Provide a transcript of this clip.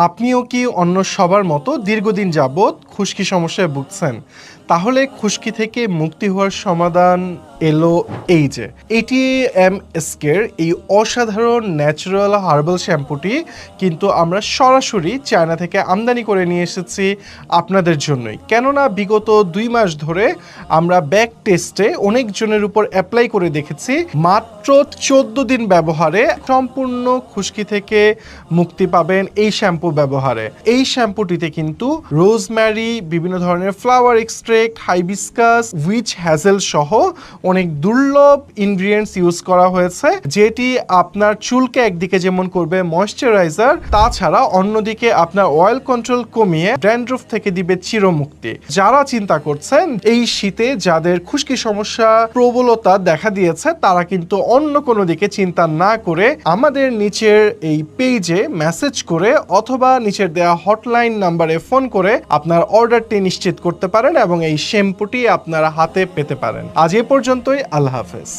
আপনিও কি অন্য সবার মতো দীর্ঘদিন যাবৎ খুশকি সমস্যায় ভুগছেন? তাহলে খুশকি থেকে মুক্তি হওয়ার সমাধান এলো এই যে ATMSK-এর এই অসাধারণ ন্যাচারাল হার্বাল শ্যাম্পুটি কিন্তু আমরা সরাসরি চায়না থেকে আমদানি করে নিয়ে এসেছি আপনাদের জন্যই। কেননা বিগত 2 মাস ধরে আমরা ব্যাক টেস্টে অনেকজনের উপর অ্যাপ্লাই করে দেখেছি, মাত্র 14 দিন ব্যবহারে সম্পূর্ণ খুশকি থেকে মুক্তি পাবেন এই শ্যাম্পু ব্যবহারে। এই শ্যাম্পুটিতে কিন্তু রোজম্যারি, বিভিন্ন ধরনের ফ্লাওয়ার এক্সট্রাক্ট, হাইবিস্কাস, উইচ হ্যাজেল সহ অনেক দুর্লভ ইনগ্রিডিয়েন্টস ইউজ করা হয়েছে, যেটি আপনার চুলকে একদিকে যেমন করবে ময়েশ্চারাইজার, তাছাড়া অন্যদিকে আপনার অয়েল কন্ট্রোল কমিয়ে ড্যান্ড্রফ থেকে দিবে চিরমুক্তি। যারা চিন্তা করছেন এই শীতে যাদের খুশকি সমস্যা প্রবলতা দেখা দিয়েছে, তারা কিন্তু অন্য কোনো দিকে চিন্তা না করে আমাদের নিচের এই পেজে মেসেজ করে অথবা নিচের দেওয়া হটলাইন নাম্বারে ফোন করে আপনার অর্ডারটি নিশ্চিত করতে পারেন এবং এই শ্যাম্পুটি আপনারা হাতে পেতে পারেন। আজ এ পর্যন্তই। আল্লাহ হাফেজ।